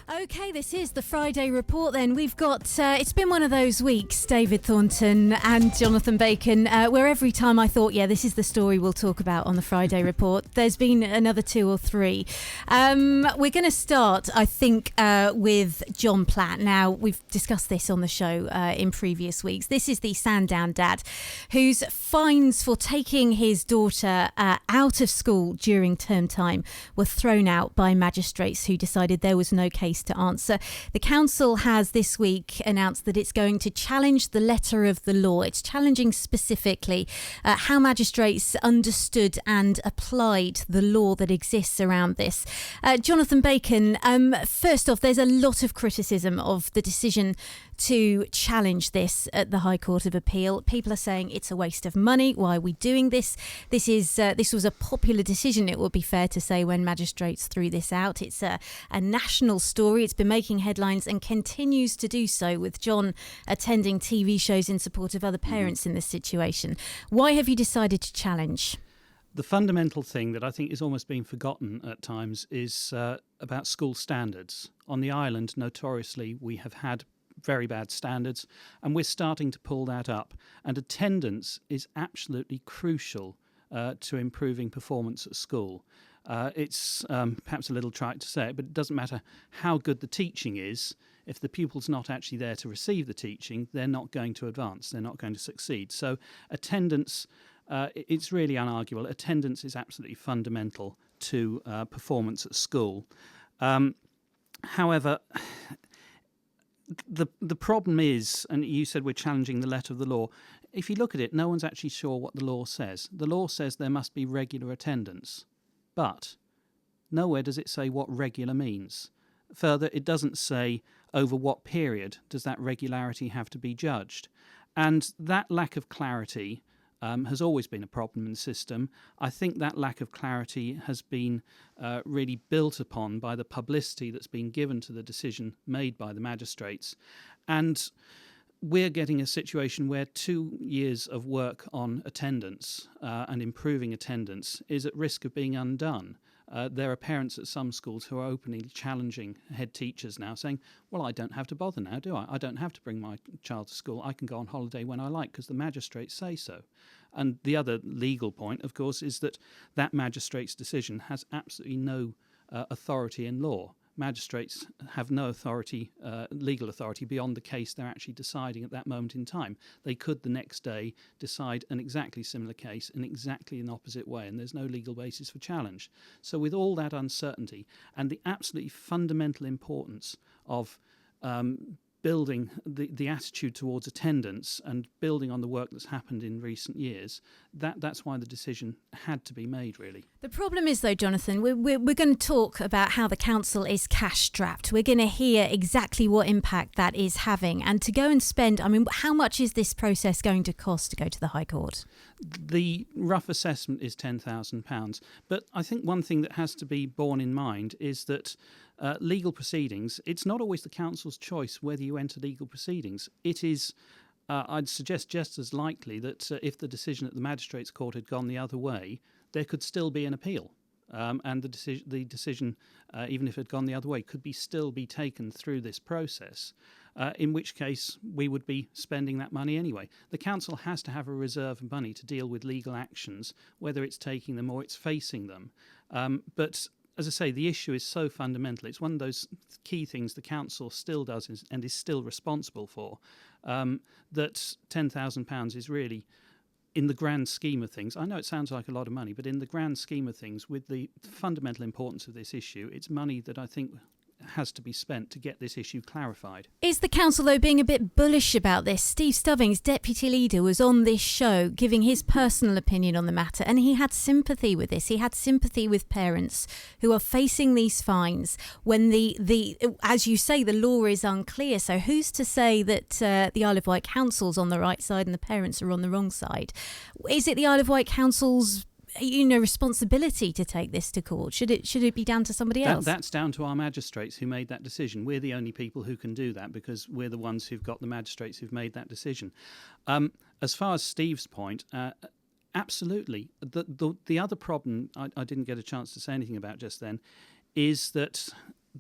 Okay, this is the Friday Report then. We've got, it's been one of those weeks, David Thornton and Jonathan Bacon, where every time I thought, this is the story we'll talk about on the Friday Report, there's been another two or three. We're going to start, I think, with John Platt. Now, we've discussed this on the show in previous weeks. This is the Sandown dad whose fines for taking his daughter out of school during term time were thrown out by magistrates who decided there was no case to answer. The council has this week announced that it's going to challenge the letter of the law. It's challenging specifically how magistrates understood and applied the law that exists around this. Jonathan Bacon, first off, there's a lot of criticism of the decision to challenge this at the High Court of Appeal. People are saying it's a waste of money. Why are we doing this? This was a popular decision, it would be fair to say, when magistrates threw this out. It's a national story. It's been making headlines and continues to do so, with John attending TV shows in support of other parents in this situation. Why have you decided to challenge? The fundamental thing that I think is almost being forgotten at times is about school standards. On the island, notoriously, we have had very bad standards, and we're starting to pull that up. And attendance is absolutely crucial to improving performance at school. It's perhaps a little trite to say it, but it doesn't matter how good the teaching is. If the pupil's not actually there to receive the teaching, they're not going to advance, they're not going to succeed. So attendance, it's really unarguable. Attendance is absolutely fundamental to performance at school. However, the problem is, and you said we're challenging the letter of the law, if you look at it, no one's actually sure what the law says. The law says there must be regular attendance, but nowhere does it say what regular means. Further, it doesn't say over what period does that regularity have to be judged. And that lack of clarity has always been a problem in the system. I think that lack of clarity has been really built upon by the publicity that's been given to the decision made by the magistrates. And we're getting a situation where 2 years of work on attendance and improving attendance is at risk of being undone. There are parents at some schools who are openly challenging head teachers now, saying, well, I don't have to bother now, do I? I don't have to bring my child to school. I can go on holiday when I like because the magistrates say so. And the other legal point, of course, is that that magistrate's decision has absolutely no authority in law. Magistrates have no authority, legal authority, beyond the case they're actually deciding at that moment in time. They could the next day decide an exactly similar case in exactly an opposite way, and there's no legal basis for challenge. So with all that uncertainty and the absolutely fundamental importance of building the attitude towards attendance and building on the work that's happened in recent years, that's why the decision had to be made, really. The problem is, though, Jonathan, we're going to talk about how the council is cash-strapped. We're going to hear exactly what impact that is having. And to go and spend, how much is this process going to cost to go to the High Court? The rough assessment is £10,000. But I think one thing that has to be borne in mind is that legal proceedings, it's not always the council's choice whether you enter legal proceedings. It is, I'd suggest, just as likely that if the decision at the Magistrates' Court had gone the other way, there could still be an appeal. And the decision, even if it had gone the other way, could still be taken through this process, in which case we would be spending that money anyway. The council has to have a reserve of money to deal with legal actions, whether it's taking them or it's facing them. But as I say, the issue is so fundamental. It's one of those key things the council still does and is still responsible for, that £10,000 is really, in the grand scheme of things, I know it sounds like a lot of money, but in the grand scheme of things, with the fundamental importance of this issue, it's money that I think has to be spent to get this issue clarified. Is the council, though, being a bit bullish about this? Steve Stubbings, deputy leader, was on this show giving his personal opinion on the matter, and he had sympathy with this. He had sympathy with parents who are facing these fines when the as you say, the law is unclear. So who's to say that the Isle of Wight Council's on the right side and the parents are on the wrong side? Is it the Isle of Wight Council's responsibility to take this to court? Should it be down to somebody else? That's down to our magistrates who made that decision. We're the only people who can do that because we're the ones who've got the magistrates who've made that decision. As far as Steve's point, absolutely. The other problem I didn't get a chance to say anything about just then is that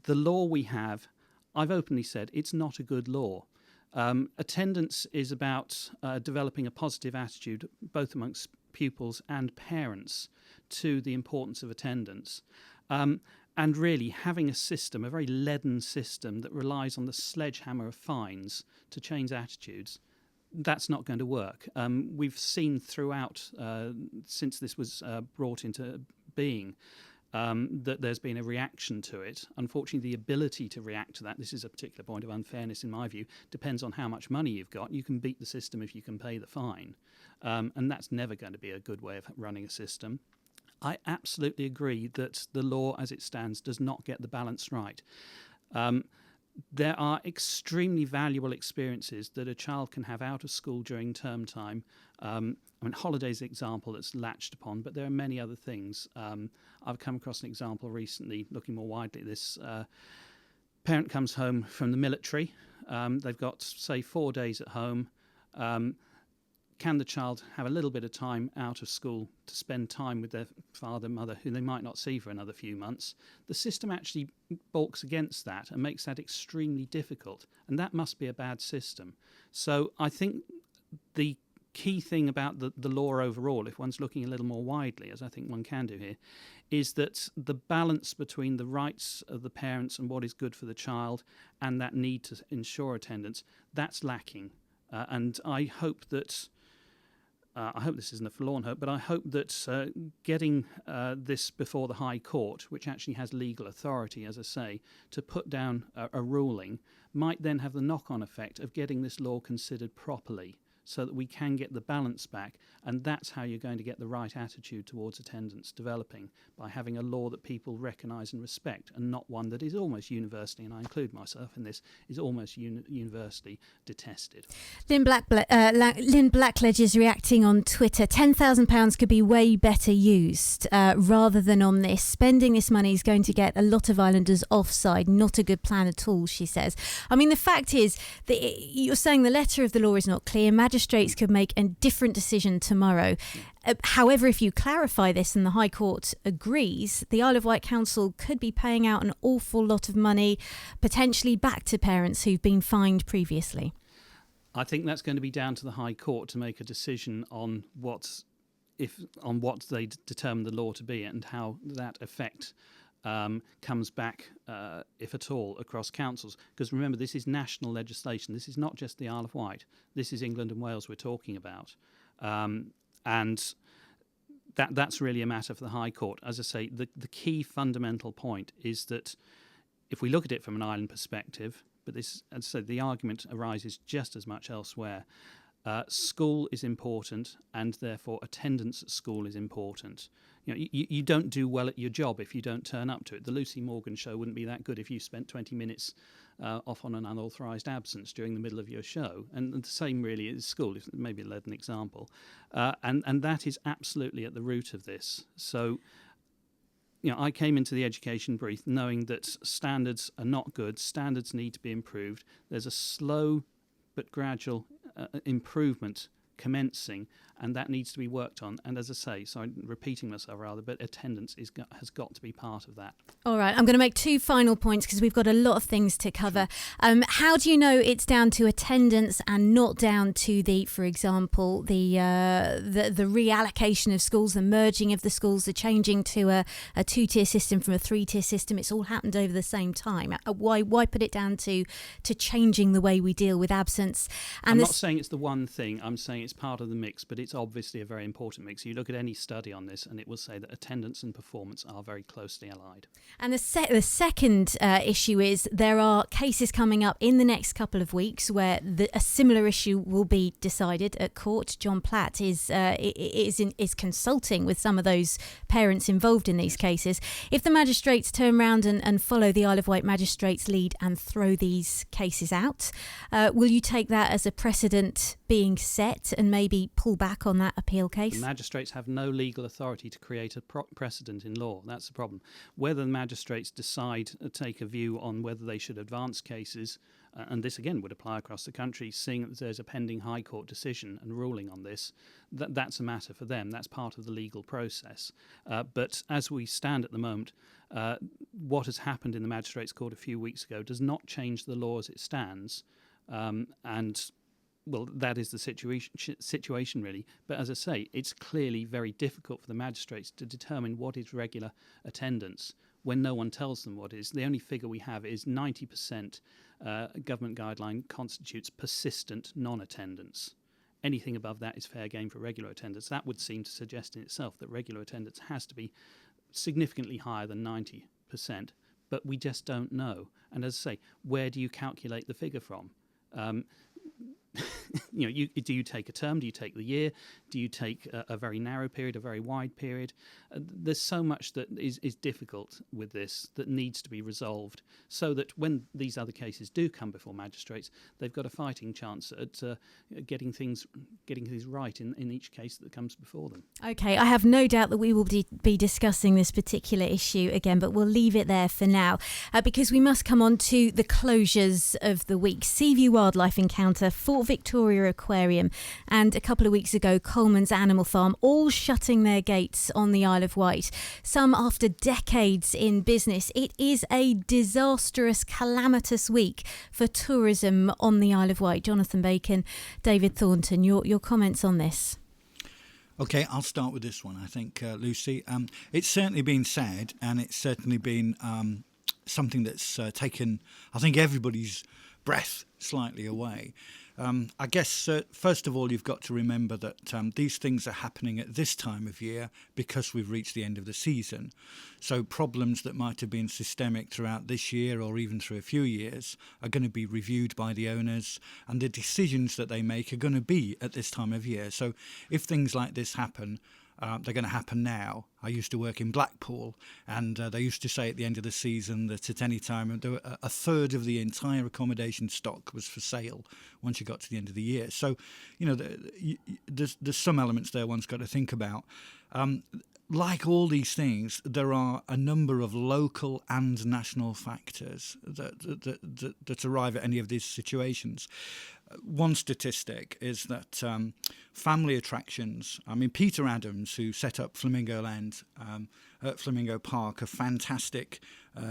the law we have I've openly said it's not a good law. Attendance is about developing a positive attitude, both amongst pupils and parents, to the importance of attendance. And really having a system, a very leaden system that relies on the sledgehammer of fines to change attitudes, that's not going to work. We've seen throughout, since this was brought into being, that there's been a reaction to it. Unfortunately, the ability to react to that, this is a particular point of unfairness in my view, depends on how much money you've got. You can beat the system if you can pay the fine. And that's never going to be a good way of running a system. I absolutely agree that the law as it stands does not get the balance right. There are extremely valuable experiences that a child can have out of school during term time. Holidays is an example that's latched upon, but there are many other things. I've come across an example recently, looking more widely at this. Parent comes home from the military. They've got, say, 4 days at home. Can the child have a little bit of time out of school to spend time with their father, mother, who they might not see for another few months? The system actually balks against that and makes that extremely difficult, and that must be a bad system. So I think the key thing about the law overall, if one's looking a little more widely, as I think one can do here, is that the balance between the rights of the parents and what is good for the child and that need to ensure attendance, that's lacking. And I hope that... I hope this isn't a forlorn hope, but I hope that getting this before the High Court, which actually has legal authority, as I say, to put down a ruling, might then have the knock-on effect of getting this law considered properly so that we can get the balance back. And that's how you're going to get the right attitude towards attendance developing, by having a law that people recognise and respect, and not one that is almost universally, and I include myself in this, is almost universally detested. Lynn Blackledge is reacting on Twitter. £10,000 could be way better used rather than on this. Spending this money is going to get a lot of islanders offside. Not a good plan at all, she says. I mean, the fact is that you're saying the letter of the law is not clear. Magistrates could make a different decision tomorrow. However, if you clarify this and the High Court agrees, the Isle of Wight Council could be paying out an awful lot of money, potentially back to parents who've been fined previously. I think that's going to be down to the High Court to make a decision on what they determine the law to be and how that effect comes back, if at all, across councils. Because remember, this is national legislation. This is not just the Isle of Wight. This is England and Wales we're talking about. And that's really a matter for the High Court. As I say, the key fundamental point is that if we look at it from an island perspective, but this, as I said, the argument arises just as much elsewhere, school is important, and therefore attendance at school is important. You don't do well at your job if you don't turn up to it. The Lucy Morgan show wouldn't be that good if you spent 20 minutes off on an unauthorised absence during the middle of your show. And the same really is school, if maybe a leaden example. And that is absolutely at the root of this. So, I came into the education brief knowing that standards are not good. Standards need to be improved. There's a slow but gradual improvement commencing, and that needs to be worked on. And as I say, so I'm repeating myself rather, but attendance has got to be part of that. All right, I'm going to make two final points because we've got a lot of things to cover. How do you know it's down to attendance and not down to for example, the reallocation of schools, the merging of the schools, the changing to a two-tier system from a three-tier system? It's all happened over the same time. Why put it down to changing the way we deal with absence? And I'm not saying it's the one thing. I'm saying it's part of the mix, but it's obviously a very important mix. You look at any study on this and it will say that attendance and performance are very closely allied. And the second issue is there are cases coming up in the next couple of weeks where a similar issue will be decided at court. John Platt is consulting with some of those parents involved in these cases. If the magistrates turn around and follow the Isle of Wight magistrates' lead and throw these cases out, will you take that as a precedent being set and maybe pull back on that appeal case? The magistrates have no legal authority to create a precedent in law. That's the problem. Whether the magistrates decide to take a view on whether they should advance cases and this again would apply across the country, seeing that there's a pending High Court decision and ruling on this, that's a matter for them. That's part of the legal process. But as we stand at the moment, what has happened in the Magistrates' Court a few weeks ago does not change the law as it stands, and well, that is the situation really. But as I say, it's clearly very difficult for the magistrates to determine what is regular attendance when no one tells them what is. The only figure we have is 90% government guideline constitutes persistent non-attendance. Anything above that is fair game for regular attendance. That would seem to suggest in itself that regular attendance has to be significantly higher than 90%, but we just don't know. And as I say, where do you calculate the figure from? Do you take a term? Do you take the year? Do you take a very narrow period, a very wide period? There's so much that is difficult with this that needs to be resolved, so that when these other cases do come before magistrates, they've got a fighting chance at getting things right in each case that comes before them. Okay, I have no doubt that we will be discussing this particular issue again, but we'll leave it there for now because we must come on to the closures of the week. Seaview Wildlife Encounter, Fort Victoria Aquarium, and a couple of weeks ago Coleman's Animal Farm, all shutting their gates on the Isle of Wight. Some after decades in business. It is a disastrous, calamitous week for tourism on the Isle of Wight. Jonathan Bacon, David Thornton, your comments on this? Okay, I'll start with this one. I think, Lucy, it's certainly been said, and it's certainly been something that's taken, I think, everybody's breath slightly away. I guess, first of all, you've got to remember that these things are happening at this time of year because we've reached the end of the season. So problems that might have been systemic throughout this year or even through a few years are going to be reviewed by the owners, and the decisions that they make are going to be at this time of year. So if things like this happen, they're going to happen now. I used to work in Blackpool, and they used to say at the end of the season that at any time a third of the entire accommodation stock was for sale once you got to the end of the year. So, there's some elements there one's got to think about. Like all these things, there are a number of local and national factors that arrive at any of these situations. One statistic is that family attractions, Peter Adams, who set up Flamingo Land at Flamingo Park, a fantastic,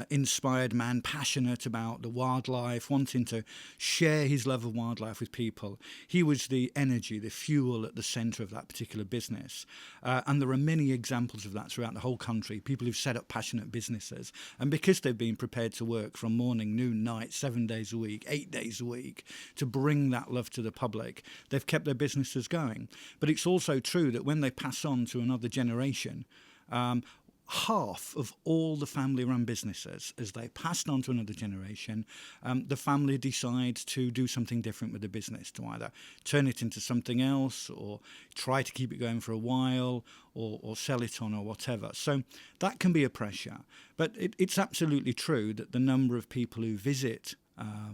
inspired man, passionate about the wildlife, wanting to share his love of wildlife with people. He was the energy, the fuel at the centre of that particular business. And there are many examples of that throughout the whole country, people who've set up passionate businesses. And because they've been prepared to work from morning, noon, night, 7 days a week, 8 days a week, to bring that love to the public, they've kept their businesses going. But it's also true that when they pass on to another generation, half of all the family-run businesses, as they passed on to another generation, the family decides to do something different with the business, to either turn it into something else or try to keep it going for a while or sell it on or whatever. So that can be a pressure. But it's absolutely true that the number of people who visit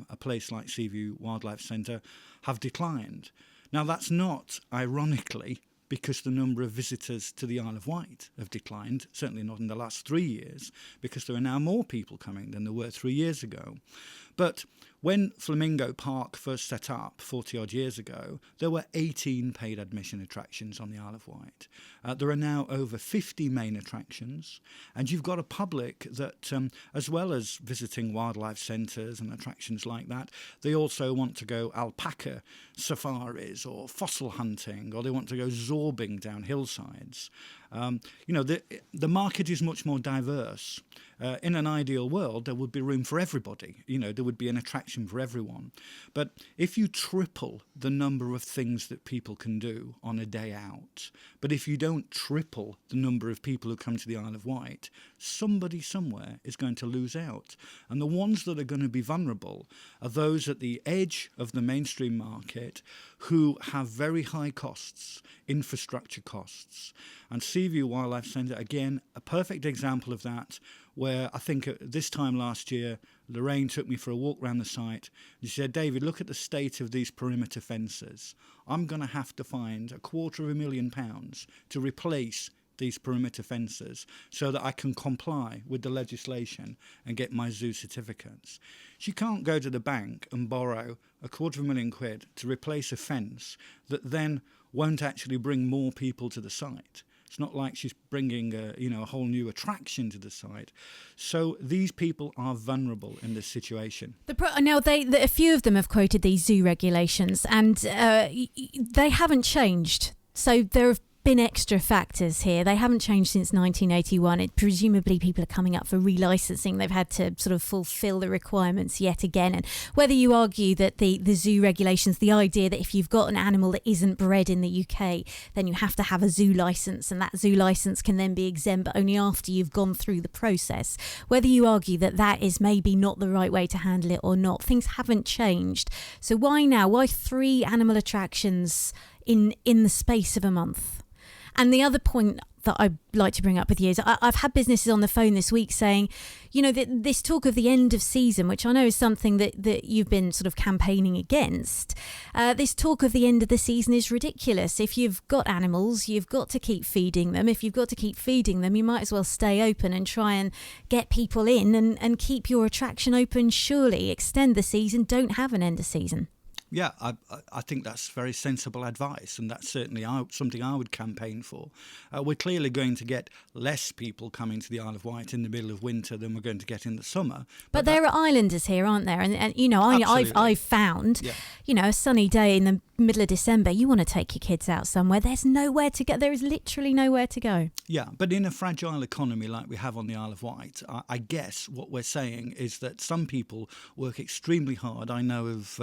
a place like Seaview Wildlife Centre have declined. Now, that's not, ironically, because the number of visitors to the Isle of Wight have declined, certainly not in the last 3 years, because there are now more people coming than there were 3 years ago. But when Flamingo Park first set up 40-odd years ago, there were 18 paid admission attractions on the Isle of Wight. There are now over 50 main attractions, and you've got a public that, as well as visiting wildlife centres and attractions like that, they also want to go alpaca safaris or fossil hunting, or they want to go zorbing down hillsides. The market is much more diverse. In an ideal world, there would be room for everybody. There would be an attraction for everyone. But if you triple the number of things that people can do on a day out, but if you don't triple the number of people who come to the Isle of Wight, somebody somewhere is going to lose out. And the ones that are going to be vulnerable are those at the edge of the mainstream market who have very high costs, infrastructure costs. And Seaview Wildlife Centre, again, a perfect example of that, where I think at this time last year, Lorraine took me for a walk around the site. And she said, David, look at the state of these perimeter fences. I'm going to have to find £250,000 to replace these perimeter fences so that I can comply with the legislation and get my zoo certificates. She can't go to the bank and borrow £250,000 to replace a fence that then won't actually bring more people to the site. It's not like she's bringing a whole new attraction to the site. So these people are vulnerable in this situation. Now, a few of them have quoted these zoo regulations, and they haven't changed. So there have been extra factors here. They haven't changed since 1981. Presumably people are coming up for relicensing. They've had to sort of fulfil the requirements yet again. And whether you argue that the zoo regulations, the idea that if you've got an animal that isn't bred in the UK, then you have to have a zoo license, and that zoo license can then be exempt, but only after you've gone through the process. Whether you argue that that is maybe not the right way to handle it or not, things haven't changed. So why now? Why 3 animal attractions in the space of a month? And the other point that I'd like to bring up with you is I've had businesses on the phone this week saying, this talk of the end of season, which I know is something that you've been sort of campaigning against, this talk of the end of the season is ridiculous. If you've got animals, you've got to keep feeding them. If you've got to keep feeding them, you might as well stay open and try and get people in and keep your attraction open. Surely extend the season, don't have an end of season. Yeah, I think that's very sensible advice, and that's certainly something I would campaign for. We're clearly going to get less people coming to the Isle of Wight in the middle of winter than we're going to get in the summer. But there are islanders here, aren't there? And I've found, a sunny day in the middle of December, you want to take your kids out somewhere. There's nowhere to go. There is literally nowhere to go. Yeah, but in a fragile economy like we have on the Isle of Wight, I guess what we're saying is that some people work extremely hard. I know of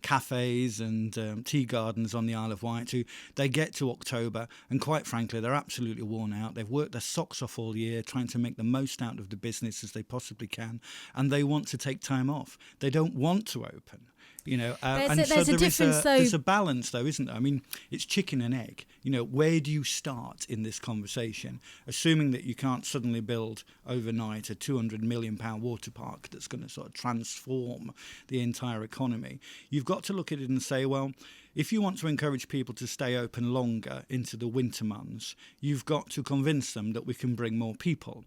cafes and tea gardens on the Isle of Wight who they get to October and quite frankly they're absolutely worn out. They've worked their socks off all year trying to make the most out of the business as they possibly can, and they want to take time off. They don't want to open. There's a balance, though, isn't there? I mean, it's chicken and egg. Where do you start in this conversation? Assuming that you can't suddenly build overnight a £200 million water park that's going to sort of transform the entire economy. You've got to look at it and say, well, if you want to encourage people to stay open longer into the winter months, you've got to convince them that we can bring more people.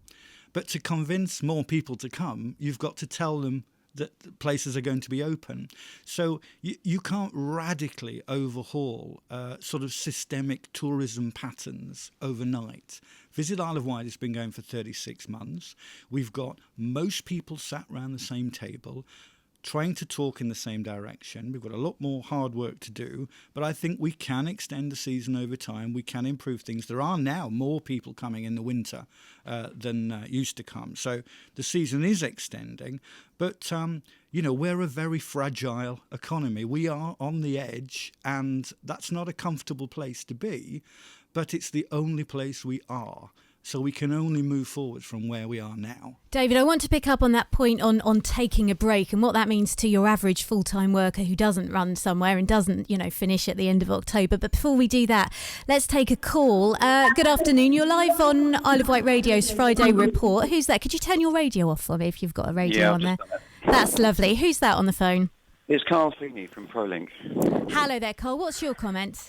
But to convince more people to come, you've got to tell them that places are going to be open. So you can't radically overhaul sort of systemic tourism patterns overnight. Visit Isle of Wight has been going for 36 months. We've got most people sat around the same table, trying to talk in the same direction. We've got a lot more hard work to do, but I think we can extend the season over time. We can improve things. There are now more people coming in the winter than used to come. So the season is extending, but we're a very fragile economy. We are on the edge, and that's not a comfortable place to be, but it's the only place we are. So we can only move forward from where we are now. David, I want to pick up on that point on taking a break and what that means to your average full-time worker who doesn't run somewhere and doesn't, finish at the end of October. But before we do that, let's take a call. Good afternoon. You're live on Isle of Wight Radio's Friday Report. Who's that? Could you turn your radio off for me if you've got a radio on there? That's lovely. Who's that on the phone? It's Carl Feeney from ProLink. Hello there, Carl. What's your comment?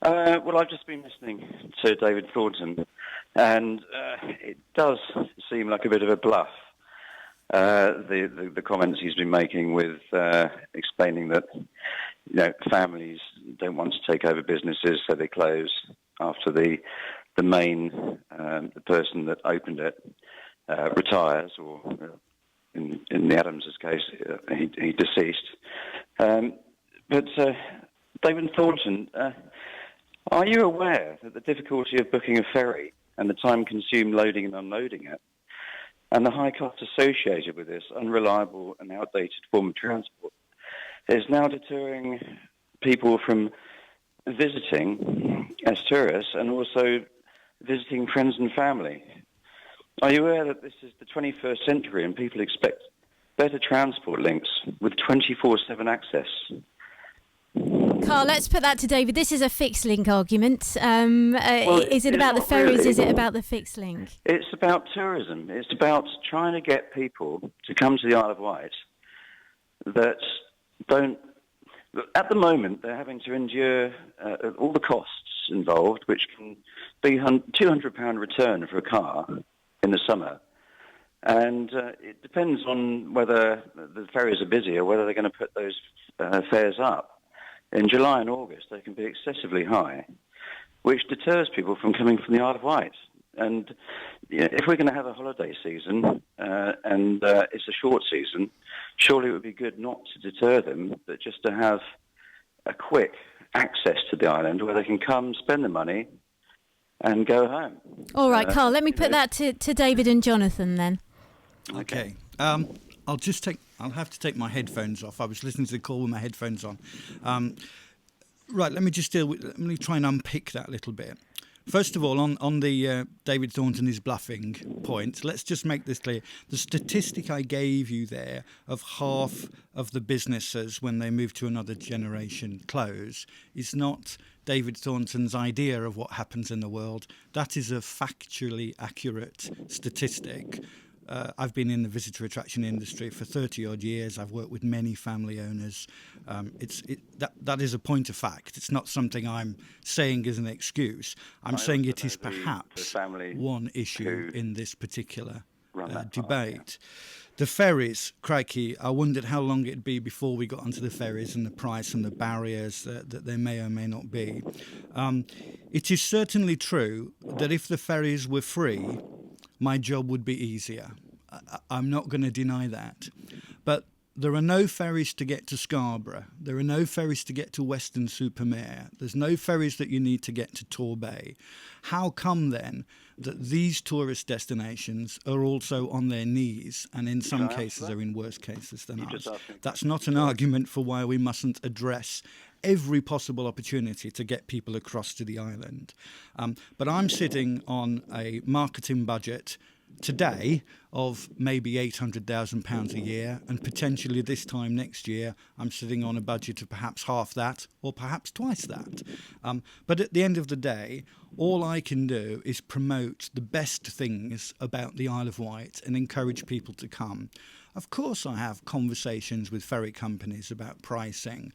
Well, I've just been listening to David Thornton, and it does seem like a bit of a bluff, the comments he's been making with explaining that families don't want to take over businesses, so they close after the main the person that opened it retires, or in the Adams' case, he deceased. But David Thornton, are you aware that the difficulty of booking a ferry and the time consumed loading and unloading it, and the high cost associated with this unreliable and outdated form of transport, is now deterring people from visiting as tourists and also visiting friends and family? Are you aware that this is the 21st century and people expect better transport links with 24/7 access? Carl, let's put that to David. This is a fixed link argument. Is it about the ferries? Really. Is it about the fixed link? It's about tourism. It's about trying to get people to come to the Isle of Wight that don't... At the moment, they're having to endure all the costs involved, which can be £200 return for a car in the summer. And it depends on whether the ferries are busy or whether they're going to put those fares up. In July and August, they can be excessively high, which deters people from coming from the Isle of Wight. And if we're going to have a holiday season and it's a short season, surely it would be good not to deter them, but just to have a quick access to the island where they can come, spend the money, and go home. All right, Carl, let me put that to David and Jonathan then. Okay. I'll have to take my headphones off. I was listening to the call with my headphones on. Right, let me try and unpick that a little bit. First of all, on the David Thornton is bluffing point, let's just make this clear. The statistic I gave you there of half of the businesses when they move to another generation close is not David Thornton's idea of what happens in the world. That is a factually accurate statistic. I've been in the visitor attraction industry for 30-odd years. I've worked with many family owners. That is a point of fact. It's not something I'm saying as an excuse. I'm saying it is perhaps one issue in this particular debate. The ferries, crikey, I wondered how long it'd be before we got onto the ferries and the price and the barriers that there may or may not be. It is certainly true that if the ferries were free, my job would be easier. I'm not going to deny that. But there are no ferries to get to Scarborough. There are no ferries to get to Weston-super-Mare. There's no ferries that you need to get to Torbay. How come then that these tourist destinations are also on their knees and in some cases are in worse cases than ours? That's not an argument for why we mustn't address every possible opportunity to get people across to the island. But I'm sitting on a marketing budget today of maybe £800,000 a year, and potentially this time next year I'm sitting on a budget of perhaps half that or perhaps twice that. But at the end of the day, all I can do is promote the best things about the Isle of Wight and encourage people to come. Of course, I have conversations with ferry companies about pricing.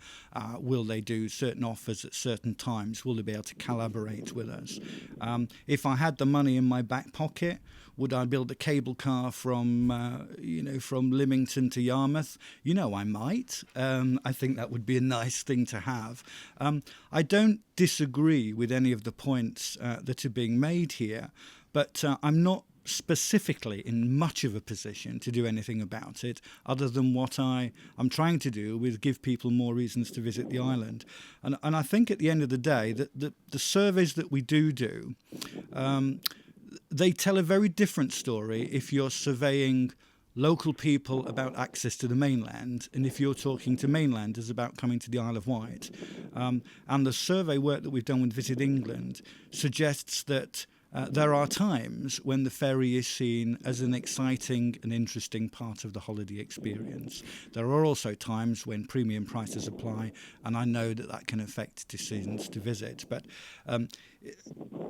Will they do certain offers at certain times? Will they be able to collaborate with us? If I had the money in my back pocket, would I build a cable car from Lymington to Yarmouth? I might. I think that would be a nice thing to have. I don't disagree with any of the points that are being made here, but I'm not specifically in much of a position to do anything about it other than what I'm trying to do with give people more reasons to visit the island. And I think at the end of the day that the surveys that we do they tell a very different story if you're surveying local people about access to the mainland and if you're talking to mainlanders about coming to the Isle of Wight. And the survey work that we've done with Visit England suggests that there are times when the ferry is seen as an exciting and interesting part of the holiday experience. There are also times when premium prices apply, and I know that can affect decisions to visit. But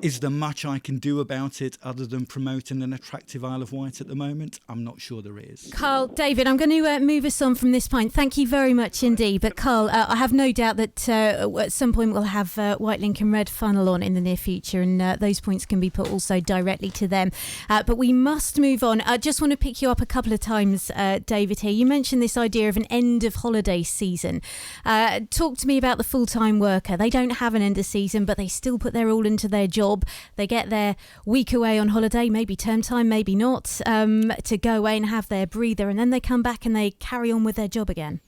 is there much I can do about it other than promoting an attractive Isle of Wight at the moment? I'm not sure there is. Carl, David, I'm going to move us on from this point. Thank you very much indeed. But Carl, I have no doubt that at some point we'll have White Lincoln Red Funnel on in the near future, and those points can be put also directly to them. But we must move on. I just want to pick you up a couple of times, David, here. You mentioned this idea of an end of holiday season. Talk to me about the full-time worker. They don't have an end of season, but they still put their all into their job. They get their week away on holiday, maybe term time, maybe not, to go away and have their breather, and then they come back and they carry on with their job again.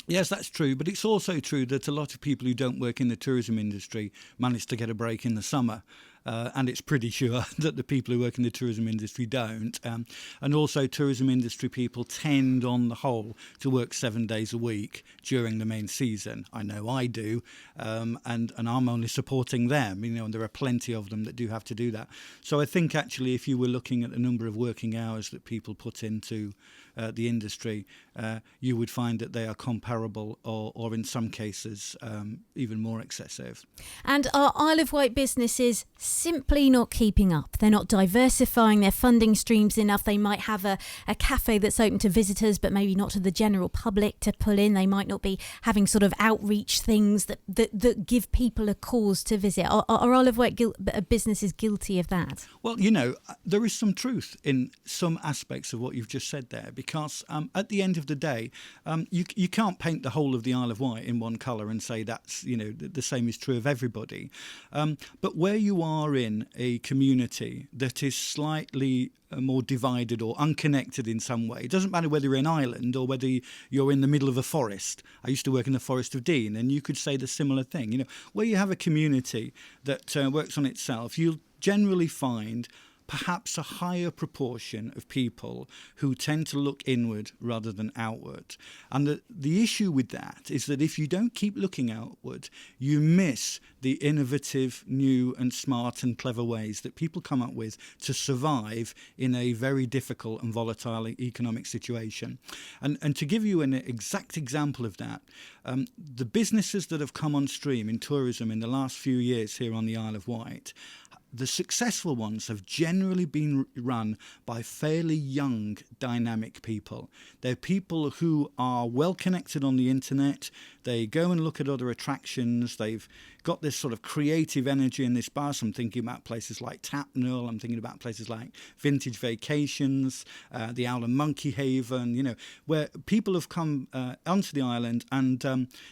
Yes, that's true, but it's also true that a lot of people who don't work in the tourism industry manage to get a break in the summer. And it's pretty sure that the people who work in the tourism industry don't. And also tourism industry people tend, on the whole, to work 7 days a week during the main season. I know I do, and I'm only supporting them, and there are plenty of them that do have to do that. So I think actually if you were looking at the number of working hours that people put into the industry, you would find that they are comparable or in some cases even more excessive. And are Isle of Wight businesses simply not keeping up. They're not diversifying their funding streams enough. They might have a cafe that's open to visitors, but maybe not to the general public to pull in. They might not be having sort of outreach things that give people a cause to visit. Are Isle of Wight businesses guilty of that? Well, there is some truth in some aspects of what you've just said there, because at the end of the day, you can't paint the whole of the Isle of Wight in one colour and say that's, the same is true of everybody. But where you are in a community that is slightly more divided or unconnected in some way, it doesn't matter whether you're in Ireland or whether you're in the middle of a forest. I used to work in the Forest of Dean, and you could say the similar thing. Where you have a community that works on itself, you'll generally find perhaps a higher proportion of people who tend to look inward rather than outward. And the issue with that is that if you don't keep looking outward, you miss the innovative, new and smart and clever ways that people come up with to survive in a very difficult and volatile economic situation. And to give you an exact example of that, the businesses that have come on stream in tourism in the last few years here on the Isle of Wight, the successful ones have generally been run by fairly young, dynamic people. They're people who are well connected on the internet. They go and look at other attractions. They've got this sort of creative energy in this buzz. I'm thinking about places like Tapnell. I'm thinking about places like Vintage Vacations, the Owl and Monkey Haven, where people have come onto the island and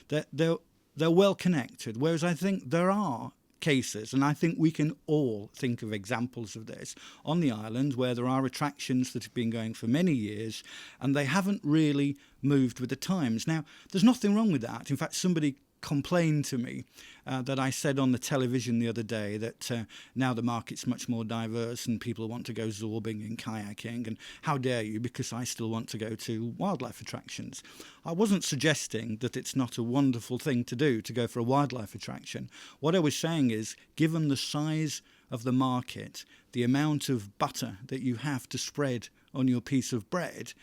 they're well connected. Whereas I think there are cases, and I think we can all think of examples of this on the island, where there are attractions that have been going for many years and they haven't really moved with the times. Now, there's nothing wrong with that. In fact, somebody complained to me that I said on the television the other day that now the market's much more diverse and people want to go zorbing and kayaking, and how dare you, because I still want to go to wildlife attractions. I wasn't suggesting that it's not a wonderful thing to do to go for a wildlife attraction. What I was saying is, given the size of the market, the amount of butter that you have to spread on your piece of bread,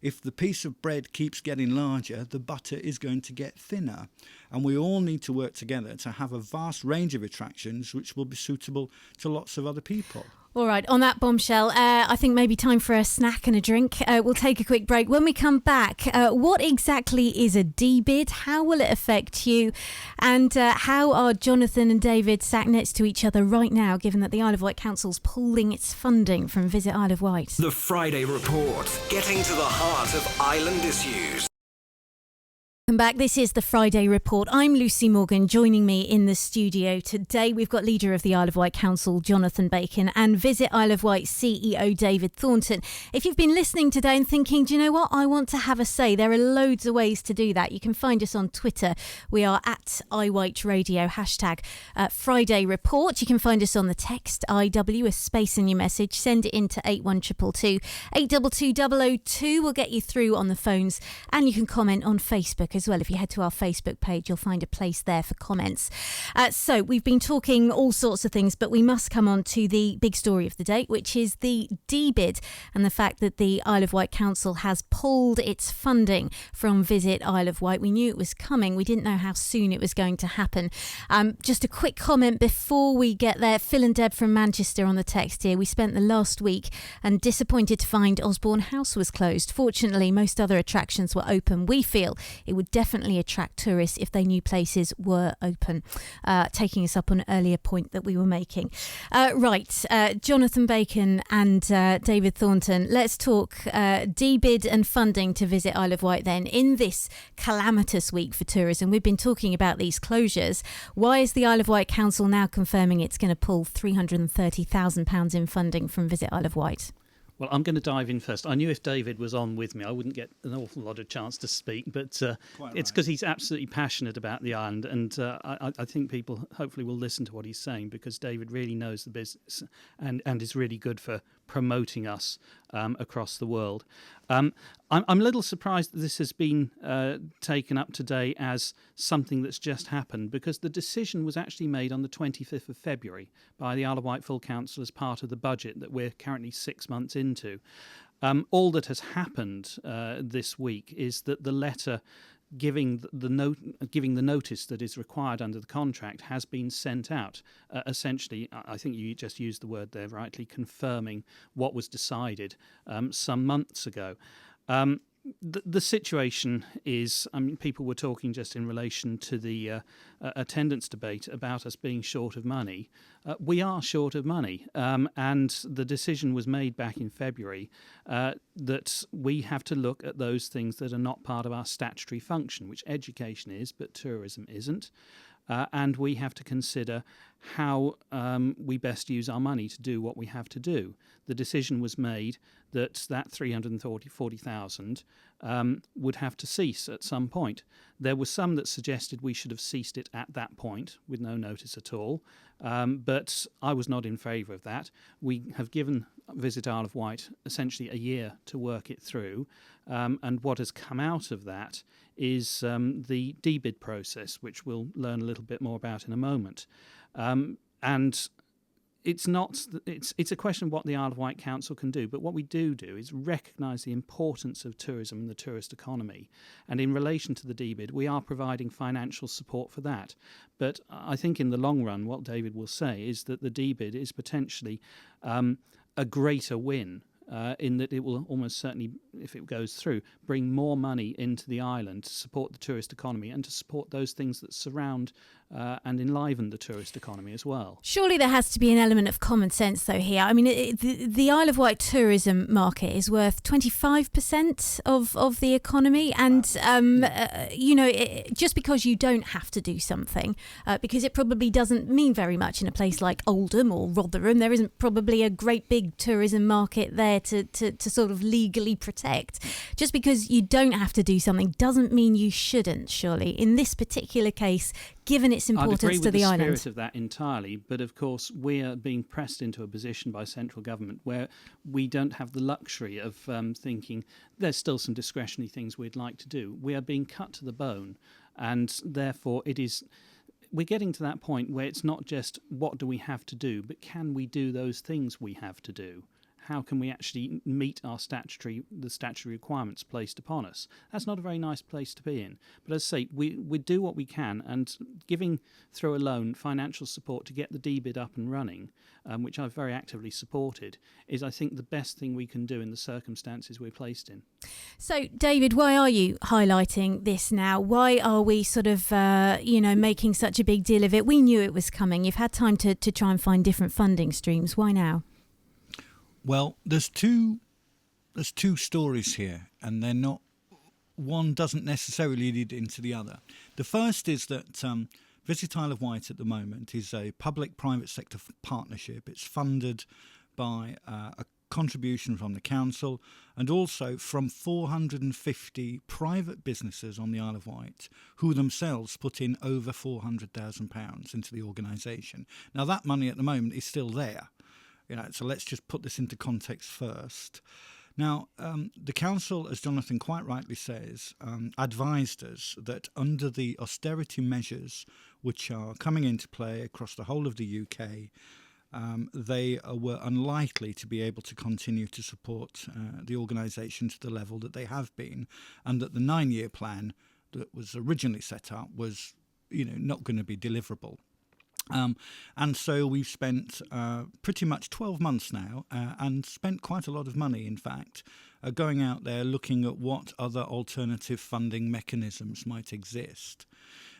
if the piece of bread keeps getting larger, the butter is going to get thinner. And we all need to work together to have a vast range of attractions which will be suitable to lots of other people. All right, on that bombshell, I think maybe time for a snack and a drink. We'll take a quick break. When we come back, what exactly is a D-bid? How will it affect you? And how are Jonathan and David sat next to each other right now, given that the Isle of Wight Council's pulling its funding from Visit Isle of Wight? The Friday Report, getting to the heart of island issues. Welcome back. This is the Friday Report. I'm Lucy Morgan. Joining me in the studio today, we've got leader of the Isle of Wight Council, Jonathan Bacon, and Visit Isle of Wight CEO David Thornton. If you've been listening today and thinking, do you know what, I want to have a say, there are loads of ways to do that. You can find us on Twitter. We are at iWhiteRadio, hashtag Friday Report. You can find us on the text IW, a space in your message. Send it in to 81222. 822002 will get you through on the phones, and you can comment on Facebook as well. If you head to our Facebook page, you'll find a place there for comments. So we've been talking all sorts of things, but we must come on to the big story of the day, which is the D-bid and the fact that the Isle of Wight Council has pulled its funding from Visit Isle of Wight. We knew it was coming. We didn't know how soon it was going to happen. Just a quick comment before we get there. Phil and Deb from Manchester on the text here. We spent the last week and disappointed to find Osborne House was closed. Fortunately, most other attractions were open. We feel it would definitely attract tourists if they knew places were open, taking us up on an earlier point that we were making. Jonathan Bacon and David Thornton, let's talk D-bid and funding to Visit Isle of Wight then. In this calamitous week for tourism, we've been talking about these closures. Why is the Isle of Wight Council now confirming it's going to pull £330,000 in funding from Visit Isle of Wight? Well, I'm going to dive in first. I knew if David was on with me, I wouldn't get an awful lot of chance to speak, but it's because he's absolutely passionate about the island, and I think people hopefully will listen to what he's saying, because David really knows the business and is really good for promoting us across the world. I'm a little surprised that this has been taken up today as something that's just happened, because the decision was actually made on the 25th of February by the Isle of Wight Full Council as part of the budget that we're currently 6 months into. All that has happened this week is that the letter giving the notice that is required under the contract has been sent out. Essentially, I think you just used the word there rightly, confirming what was decided some months ago. The situation is, people were talking just in relation to the attendance debate about us being short of money. We are short of money, and the decision was made back in February that we have to look at those things that are not part of our statutory function, which education is, but tourism isn't. And we have to consider how we best use our money to do what we have to do. The decision was made that 340,000 would have to cease at some point. There were some that suggested we should have ceased it at that point with no notice at all, but I was not in favour of that. We have given Visit Isle of Wight essentially a year to work it through, and what has come out of that is the debid process, which we'll learn a little bit more about in a moment. And it's a question of what the Isle of Wight Council can do, but what we do is recognise the importance of tourism and the tourist economy. And in relation to the debid, we are providing financial support for that. But I think in the long run, what David will say is that the debid is potentially a greater win. In that it will almost certainly, if it goes through, bring more money into the island to support the tourist economy and to support those things that surround and enliven the tourist economy as well. Surely there has to be an element of common sense, though, here. I mean, the Isle of Wight tourism market is worth 25% of the economy, and just because you don't have to do something, because it probably doesn't mean very much in a place like Oldham or Rotherham, there isn't probably a great big tourism market there to sort of legally protect. Just because you don't have to do something doesn't mean you shouldn't, surely. In this particular case, given its importance to the island. I'd agree with the spirit of that entirely, but of course we are being pressed into a position by central government where we don't have the luxury of thinking there's still some discretionary things we'd like to do. We are being cut to the bone, and therefore we're getting to that point where it's not just what do we have to do, but can we do those things we have to do? How can we actually meet the statutory requirements placed upon us? That's not a very nice place to be in. But as I say, we do what we can, and giving through a loan financial support to get the debid up and running, which I've very actively supported, is I think the best thing we can do in the circumstances we're placed in. So, David, why are you highlighting this now? Why are we sort of, making such a big deal of it? We knew it was coming. You've had time to try and find different funding streams. Why now? Well, there's two stories here, and they're not. One doesn't necessarily lead into the other. The first is that Visit Isle of Wight at the moment is a public-private sector partnership. It's funded by a contribution from the council and also from 450 private businesses on the Isle of Wight who themselves put in over £400,000 into the organisation. Now, that money at the moment is still there. So let's just put this into context first. Now, the council, as Jonathan quite rightly says, advised us that under the austerity measures which are coming into play across the whole of the UK, they were unlikely to be able to continue to support the organisation to the level that they have been, and that the 9-year plan that was originally set up was, not going to be deliverable. And so we've spent pretty much 12 months now and spent quite a lot of money, in fact, going out there looking at what other alternative funding mechanisms might exist.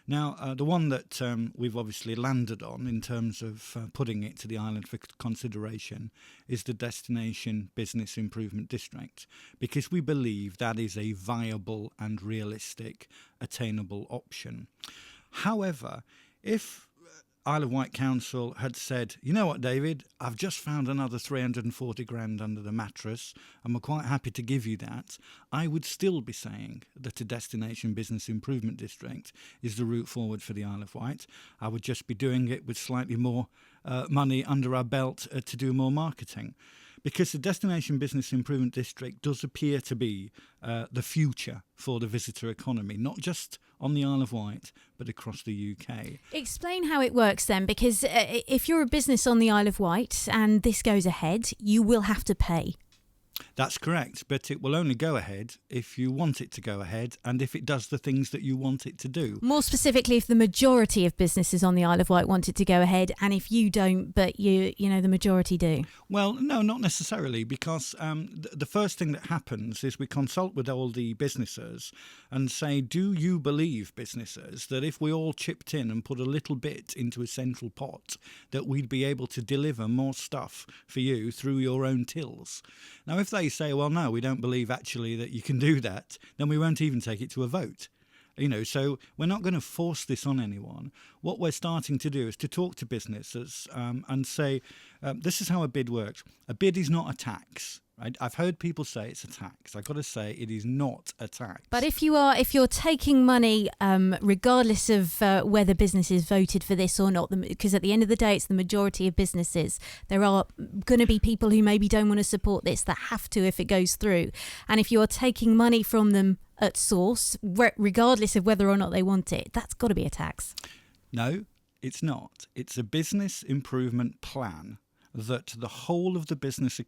Now, the one that we've obviously landed on in terms of putting it to the island for consideration is the Destination Business Improvement District, because we believe that is a viable and realistic, attainable option. However, if Isle of Wight Council had said, you know what, David, I've just found another 340 grand under the mattress and we're quite happy to give you that, I would still be saying that a Destination Business Improvement District is the route forward for the Isle of Wight. I would just be doing it with slightly more money under our belt to do more marketing. Because the Destination Business Improvement District does appear to be the future for the visitor economy, not just on the Isle of Wight, but across the UK. Explain how it works then, because if you're a business on the Isle of Wight and this goes ahead, you will have to pay. That's correct, but it will only go ahead if you want it to go ahead and if it does the things that you want it to do. More specifically, if the majority of businesses on the Isle of Wight want it to go ahead, and if you don't, but you know the majority do. Well, no, not necessarily, because the first thing that happens is we consult with all the businesses and say, do you believe, businesses, that if we all chipped in and put a little bit into a central pot, that we'd be able to deliver more stuff for you through your own tills? Now, if they say, well, no, we don't believe actually that you can do that, then we won't even take it to a vote. So we're not going to force this on anyone. What we're starting to do is to talk to businesses and say, this is how a bid works. A bid is not a tax. Right? I've heard people say it's a tax. I've got to say it is not a tax. But if you're taking money, regardless of whether businesses voted for this or not, because at the end of the day, it's the majority of businesses. There are going to be people who maybe don't want to support this that have to if it goes through. And if you're taking money from them at source, regardless of whether or not they want it, that's got to be a tax. No, it's not. It's a business improvement plan that the whole of the business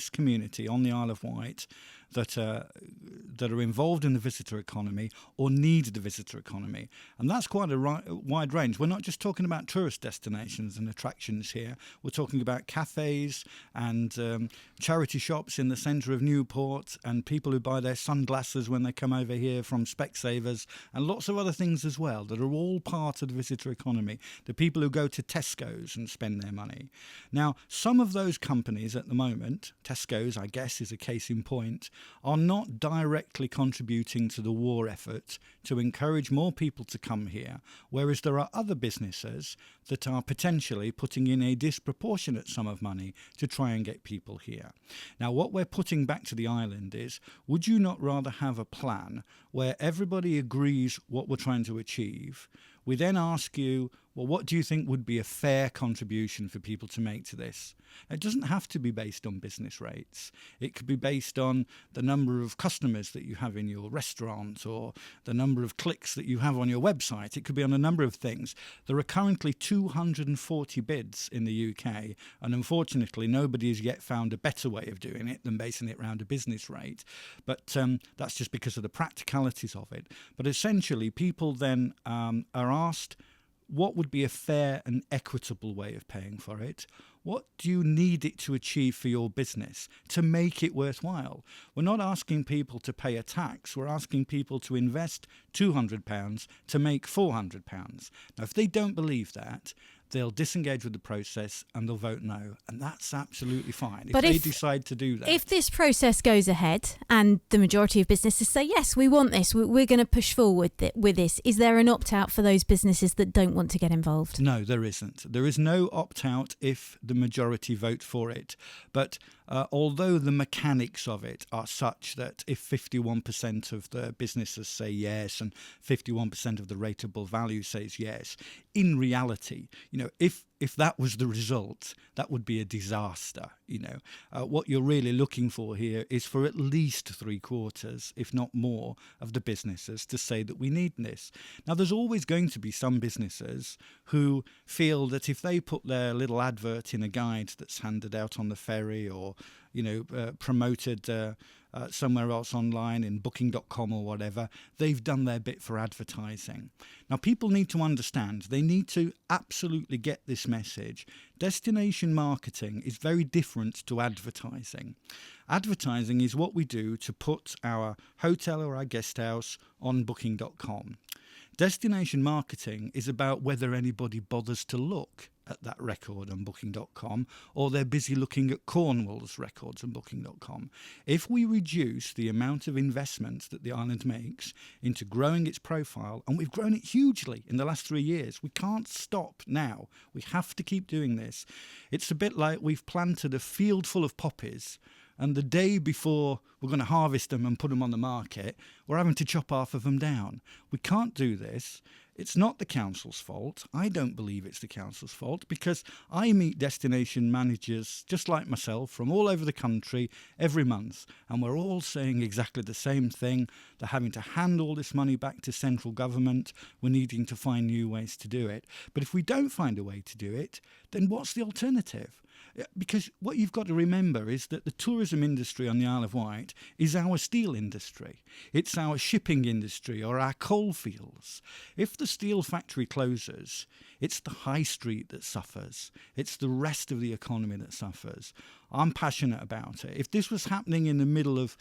community on the Isle of Wight that are involved in the visitor economy or need the visitor economy. And that's quite a wide range. We're not just talking about tourist destinations and attractions here. We're talking about cafes and charity shops in the centre of Newport and people who buy their sunglasses when they come over here from Specsavers and lots of other things as well that are all part of the visitor economy. The people who go to Tesco's and spend their money. Now, some of those companies at the moment, Tesco's, I guess, is a case in point, are not directly contributing to the war effort to encourage more people to come here, whereas there are other businesses that are potentially putting in a disproportionate sum of money to try and get people here. Now, what we're putting back to the island is, would you not rather have a plan where everybody agrees what we're trying to achieve? We then ask you, well, what do you think would be a fair contribution for people to make to this? It doesn't have to be based on business rates. It could be based on the number of customers that you have in your restaurant or the number of clicks that you have on your website. It could be on a number of things. There are currently 240 bids in the UK, and unfortunately nobody has yet found a better way of doing it than basing it around a business rate. But that's just because of the practicalities of it. But essentially people then are asked, what would be a fair and equitable way of paying for it? What do you need it to achieve for your business to make it worthwhile? We're not asking people to pay a tax. We're asking people to invest £200 to make £400. Now, if they don't believe that, they'll disengage with the process and they'll vote no. And that's absolutely fine if they decide to do that. If this process goes ahead and the majority of businesses say, yes, we want this, we're going to push forward with this, is there an opt-out for those businesses that don't want to get involved? No, there isn't. There is no opt-out if the majority vote for it. But although the mechanics of it are such that if 51% of the businesses say yes and 51% of the rateable value says yes, in reality, if that was the result, that would be a disaster. What you're really looking for here is for at least 3/4, if not more, of the businesses to say that we need this. Now, there's always going to be some businesses who feel that if they put their little advert in a guide that's handed out on the ferry or promoted somewhere else online in booking.com or whatever, they've done their bit for advertising. Now, people need to understand, they need to absolutely get this message. Destination marketing is very different to advertising. Advertising is what we do to put our hotel or our guest house on booking.com. Destination marketing is about whether anybody bothers to look at that record on booking.com or they're busy looking at Cornwall's records on booking.com. If we reduce the amount of investment that the island makes into growing its profile, and we've grown it hugely in the last 3 years, we can't stop now. We have to keep doing this. It's a bit like we've planted a field full of poppies and the day before we're going to harvest them and put them on the market, we're having to chop half of them down. We can't do this. It's not the council's fault. I don't believe it's the council's fault because I meet destination managers just like myself from all over the country every month, and we're all saying exactly the same thing. They're having to hand all this money back to central government. We're needing to find new ways to do it. But if we don't find a way to do it, then what's the alternative? Because what you've got to remember is that the tourism industry on the Isle of Wight is our steel industry. It's our shipping industry or our coal fields. If the steel factory closes, it's the high street that suffers. It's the rest of the economy that suffers. I'm passionate about it. If this was happening in the middle of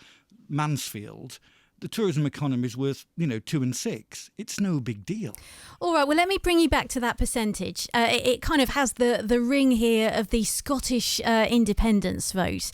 Mansfield, the tourism economy is worth, 2 and 6. It's no big deal. All right, well, let me bring you back to that percentage. It kind of has the ring here of the Scottish independence vote.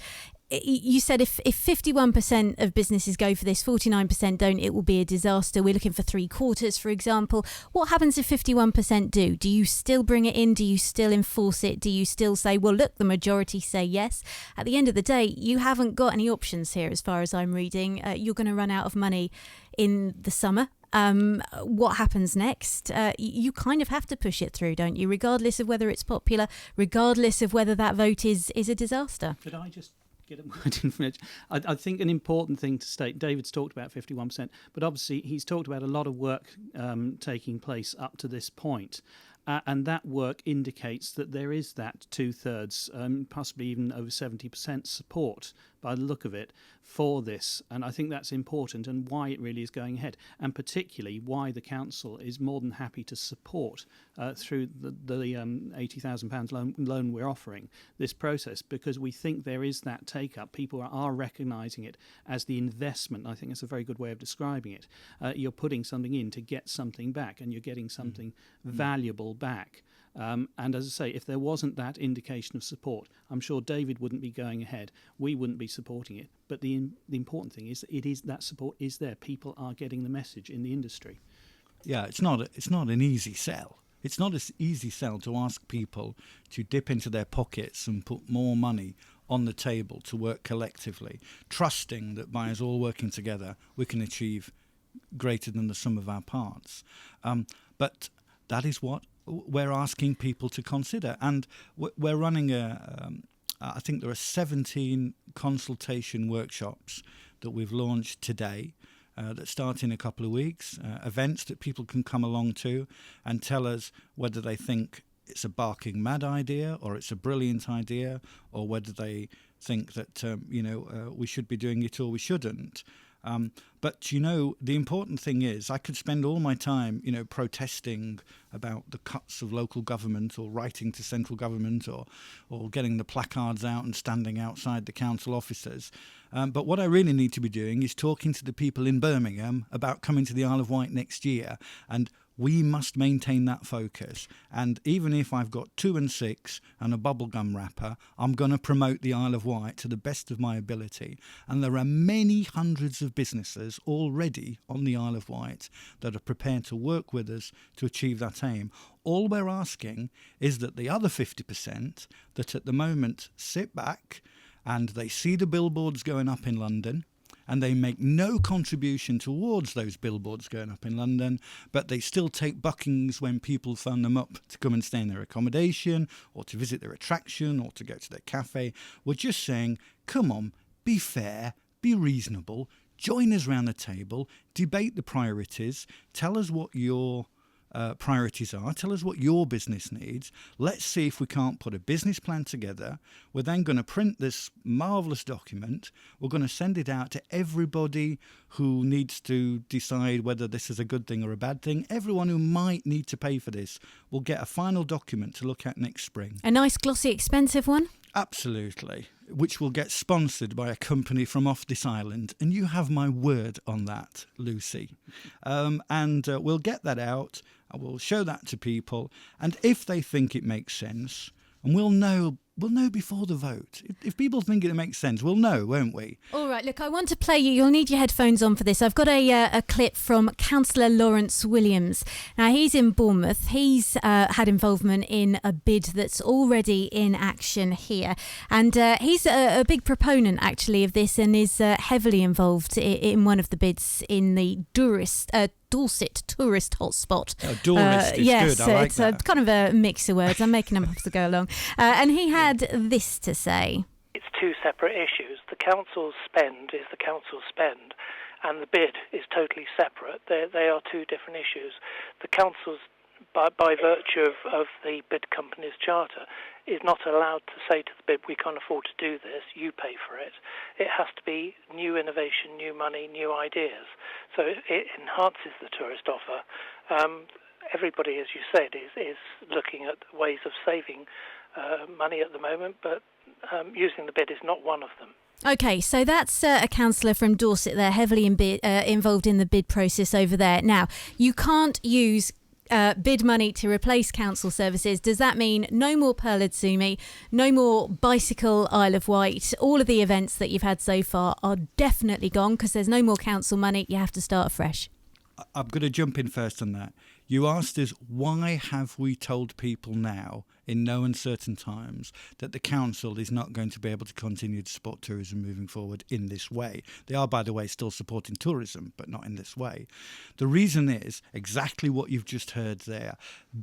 You said if 51% of businesses go for this, 49% don't, it will be a disaster. We're looking for 3/4, for example. What happens if 51% do? Do you still bring it in? Do you still enforce it? Do you still say, well, look, the majority say yes? At the end of the day, you haven't got any options here as far as I'm reading. You're going to run out of money in the summer. What happens next? You kind of have to push it through, don't you? Regardless of whether it's popular, regardless of whether that vote is a disaster. Could I just get a word in from it? I think an important thing to state, David's talked about 51%, but obviously he's talked about a lot of work taking place up to this point. And that work indicates that there is that 2/3, possibly even over 70% support, by the look of it, for this. And I think that's important, and why it really is going ahead, and particularly why the council is more than happy to support through the £80,000 loan we're offering this process, because we think there is that take up. People are recognising it as the investment. I think that's a very good way of describing it. You're putting something in to get something back, and you're getting something valuable back. And as I say, if there wasn't that indication of support, I'm sure David wouldn't be going ahead. We wouldn't be supporting it. But the important thing is that support is there. People are getting the message in the industry. Yeah, it's not an easy sell. It's not an easy sell to ask people to dip into their pockets and put more money on the table to work collectively, trusting that by us all working together, we can achieve greater than the sum of our parts. But that is what we're asking people to consider. And we're running I think there are 17 consultation workshops that we've launched today that start in a couple of weeks, events that people can come along to and tell us whether they think it's a barking mad idea or it's a brilliant idea, or whether they think that, we should be doing it or we shouldn't. But, the important thing is I could spend all my time, protesting about the cuts of local government, or writing to central government, or getting the placards out and standing outside the council offices. But what I really need to be doing is talking to the people in Birmingham about coming to the Isle of Wight next year. And we must maintain that focus. And even if I've got 2 and 6 and a bubblegum wrapper, I'm going to promote the Isle of Wight to the best of my ability. And there are many hundreds of businesses already on the Isle of Wight that are prepared to work with us to achieve that aim. All we're asking is that the other 50% that at the moment sit back and they see the billboards going up in London, and they make no contribution towards those billboards going up in London, but they still take bookings when people phone them up to come and stay in their accommodation, or to visit their attraction, or to go to their cafe. We're just saying, come on, be fair, be reasonable, join us round the table, debate the priorities, tell us what your priorities are, tell us what your business needs. Let's see if we can't put a business plan together. We're then going to print this marvellous document. We're going to send it out to everybody who needs to decide whether this is a good thing or a bad thing. Everyone who might need to pay for this will get a final document to look at next spring. A nice, glossy, expensive one? Absolutely, which will get sponsored by a company from off this island. And you have my word on that, Lucy. And we'll get that out. I will show that to people. And if they think it makes sense, and we'll know before the vote. If people think it makes sense, we'll know, won't we? All right, look, I want to play you. You'll need your headphones on for this. I've got a clip from Councillor Lawrence Williams. Now, he's in Bournemouth. He's had involvement in a bid that's already in action here. And he's a big proponent, actually, of this, and is heavily involved in one of the bids in the Dorset tourist hotspot. Oh, tourist is yes, good. I like it's that. Kind of a mix of words. I'm making them up as I go along. And he had this to say. It's two separate issues. The council's spend is the council's spend, and the bid is totally separate. They are two different issues. The council's by virtue of the bid company's charter, is not allowed to say to the bid, we can't afford to do this, you pay for it. It has to be new innovation, new money, new ideas. So it enhances the tourist offer. Everybody, as you said, is looking at ways of saving money at the moment, but using the bid is not one of them. Okay, so that's a councillor from Dorset there, heavily involved in the bid process over there. Now, you can't use bid money to replace council services. Does that mean no more Pearl Adzumi, no more Bicycle Isle of Wight? All of the events that you've had so far are definitely gone because there's no more council money. You have to start afresh. I'm going to jump in first on that. You asked us, why have we told people now, in no uncertain times, that the council is not going to be able to continue to support tourism moving forward in this way? They are, by the way, still supporting tourism, but not in this way. The reason is exactly what you've just heard there.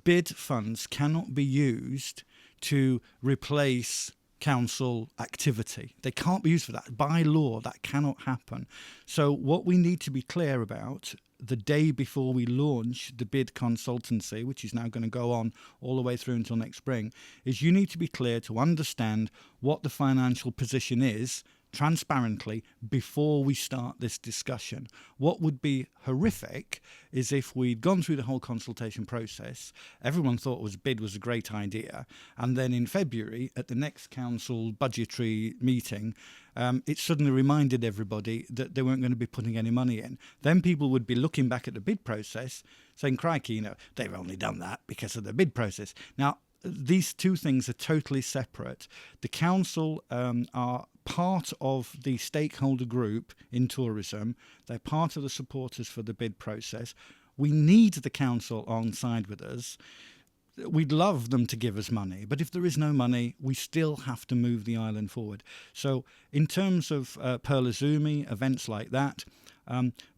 Bid funds cannot be used to replace council activity. They can't be used for that. By law, that cannot happen. So what we need to be clear about the day before we launch the bid consultancy, which is now going to go on all the way through until next spring, is you need to be clear to understand what the financial position is transparently before we start this discussion. What would be horrific is if we'd gone through the whole consultation process, everyone thought bid was a great idea, and then in February at the next council budgetary meeting, it suddenly reminded everybody that they weren't going to be putting any money in. Then people would be looking back at the bid process saying, crikey, they've only done that because of the bid process. Now, these two things are totally separate. The council are part of the stakeholder group in tourism. They're part of the supporters for the bid process. We need the council on side with us. We'd love them to give us money, but if there is no money, we still have to move the island forward. So in terms of Pearl Adzumi, events like that,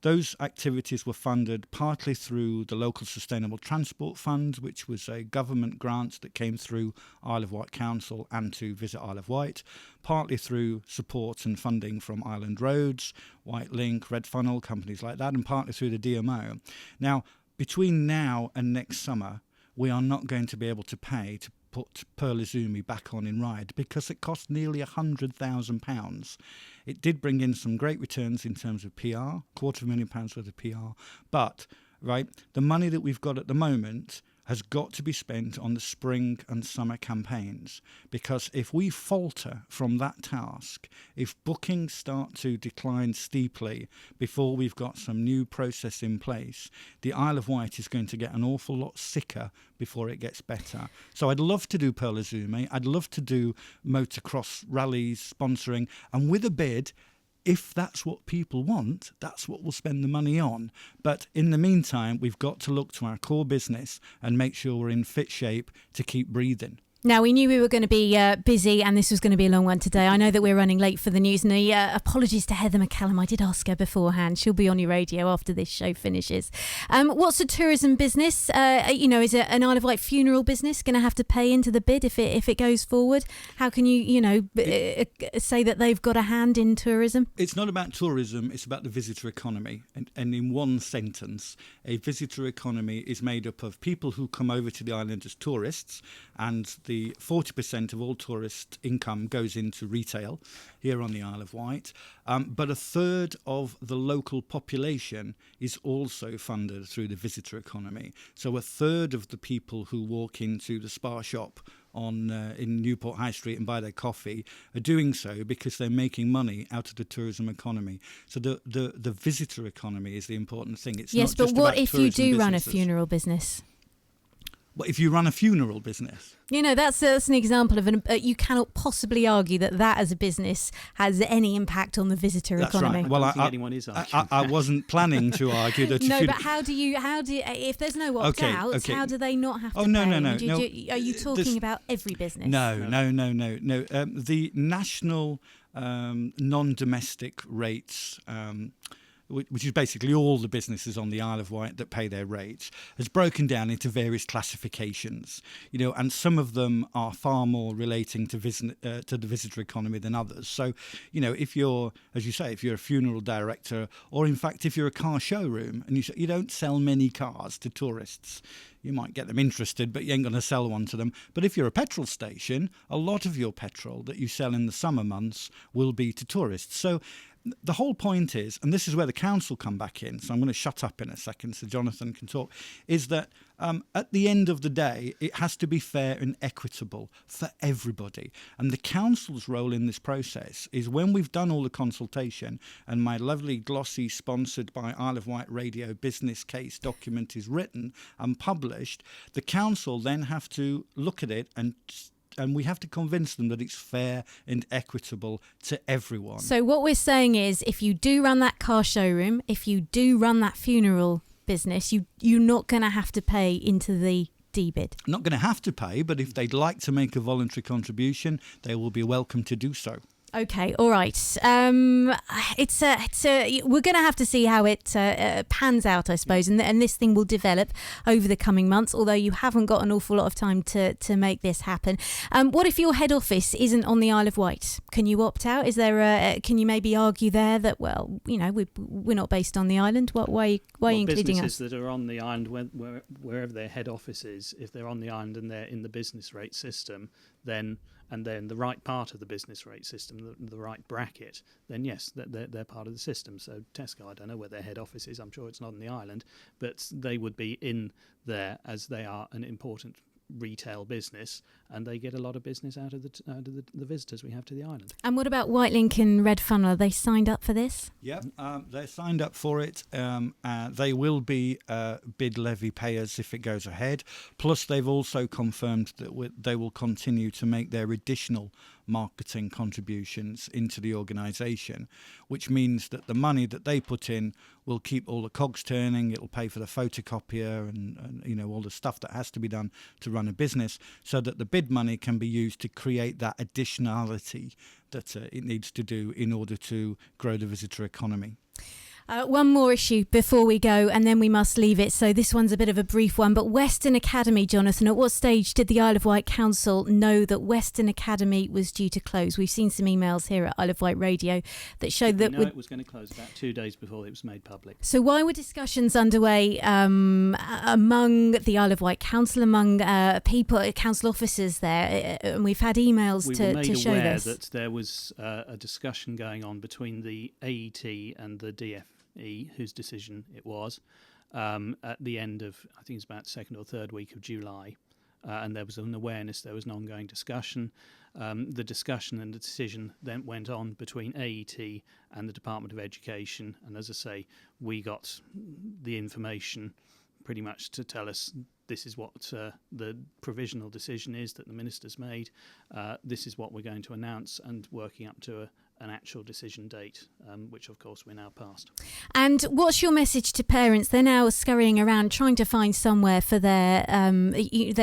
those activities were funded partly through the local Sustainable Transport Fund, which was a government grant that came through Isle of Wight Council and to Visit Isle of Wight, partly through support and funding from Island Roads, White Link, Red Funnel, companies like that, and partly through the DMO. Now, between now and next summer, we are not going to be able to pay to put Pearl Adzumi back on in Ryde because it cost nearly £100,000. It did bring in some great returns in terms of PR, £250,000 worth of PR, but the money that we've got at the moment has got to be spent on the spring and summer campaigns, because if we falter from that task, if bookings start to decline steeply before we've got some new process in place, the Isle of Wight is going to get an awful lot sicker before it gets better. So I'd love to do Pearl Adzumi, I'd love to do motocross rallies, sponsoring, and with a bid, if that's what people want, that's what we'll spend the money on. But in the meantime, we've got to look to our core business and make sure we're in fit shape to keep breathing. Now, we knew we were going to be busy and this was going to be a long one today. I know that we're running late for the news. And apologies to Heather McCallum. I did ask her beforehand. She'll be on your radio after this show finishes. What's the tourism business? Is it an Isle of Wight funeral business going to have to pay into the bid if it goes forward? How can you, say that they've got a hand in tourism? It's not about tourism. It's about the visitor economy. And in one sentence, a visitor economy is made up of people who come over to the island as tourists, and the 40% of all tourist income goes into retail here on the Isle of Wight, but a third of the local population is also funded through the visitor economy. So a third of the people who walk into the Spa shop in Newport High Street and buy their coffee are doing so because they're making money out of the tourism economy. So the visitor economy is the important thing. It's yes, not but just what about if you do tourism run a businesses. funeral business? Well, if you run a funeral business? That's an example of you cannot possibly argue that as a business has any impact on the visitor economy. Right. Well, I don't think anyone is arguing. I wasn't planning to argue that. No, but how do if there's no opt-outs, how do they not have to pay? No. Are you talking about every business? No. The national non-domestic rates which is basically all the businesses on the Isle of Wight that pay their rates, has broken down into various classifications, and some of them are far more relating to the visitor economy than others. So, if you're, as you say, if you're a funeral director, or in fact, if you're a car showroom and you don't sell many cars to tourists, you might get them interested, but you ain't going to sell one to them. But if you're a petrol station, a lot of your petrol that you sell in the summer months will be to tourists. So the whole point is, and this is where the council come back in, so I'm going to shut up in a second so Jonathan can talk, is that at the end of the day, it has to be fair and equitable for everybody. And the council's role in this process is, when we've done all the consultation and my lovely glossy sponsored by Isle of Wight Radio business case document is written and published, the council then have to look at it and we have to convince them that it's fair and equitable to everyone. So what we're saying is, if you do run that car showroom, if you do run that funeral business, you're not going to have to pay into the DBID. Not going to have to pay, but if they'd like to make a voluntary contribution, they will be welcome to do so. Okay, all right. It's we're going to have to see how it pans out, I suppose, and this thing will develop over the coming months. Although you haven't got an awful lot of time to make this happen. What if your head office isn't on the Isle of Wight? Can you opt out? Is there? Can you maybe argue there that, well, we're not based on the island? Why are you including us? Businesses that are on the island, wherever their head office is, if they're on the island and they're in the business rate system, then the right part of the business rate system, the right bracket, then yes, they're part of the system. So Tesco, I don't know where their head office is. I'm sure it's not on the island, but they would be in there as they are an important retail business, and they get a lot of business out of the visitors we have to the island. And what about Whitelink and Red Funnel? Are they signed up for this? Yeah, they're signed up for it. They will be bid levy payers if it goes ahead. Plus, they've also confirmed that they will continue to make their additional marketing contributions into the organisation, which means that the money that they put in will keep all the cogs turning. It'll pay for the photocopier and all the stuff that has to be done to run a business, so that the bid money can be used to create that additionality that it needs to do in order to grow the visitor economy. One more issue before we go, and then we must leave it. So this one's a bit of a brief one. But Western Academy, Jonathan, at what stage did the Isle of Wight Council know that Western Academy was due to close? We've seen some emails here at Isle of Wight Radio that showed that it was going to close about 2 days before it was made public. So why were discussions underway among the Isle of Wight Council, among people, council officers there? And we've had emails to show this. We were made aware that there was a discussion going on between the AET and the DFE, whose decision it was, at the end of, I think it's about 2nd or 3rd week of July. And there was an awareness, there was an ongoing discussion. The discussion and the decision then went on between AET and the Department of Education. And as I say, we got the information pretty much to tell us this is what the provisional decision is that the minister's made. This is what we're going to announce, and working up to an actual decision date, which of course we're now past. And what's your message to parents? They're now scurrying around trying to find somewhere for their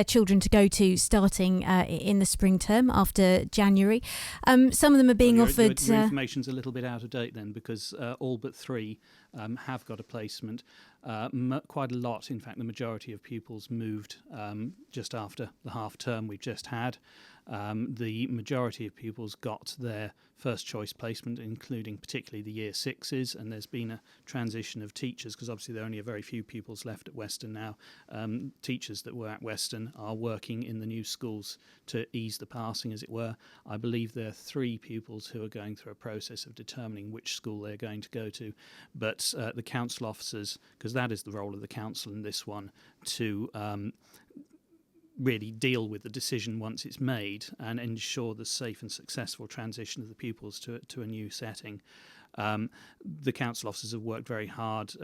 children to go to, starting in the spring term after January. Some of them are being offered... Your information's a little bit out of date then, because all but 3 have got a placement. Quite a lot, in fact, the majority of pupils moved just after the half term we've just had. The majority of pupils got their first choice placement, including particularly the year 6s, and there's been a transition of teachers, because obviously there are only a very few pupils left at Western now. Teachers that were at Western are working in the new schools to ease the passing, as it were. I believe there are 3 pupils who are going through a process of determining which school they're going to go to, but the council officers, because that is the role of the council in this one, to really deal with the decision once it's made and ensure the safe and successful transition of the pupils to a new setting. The council officers have worked very hard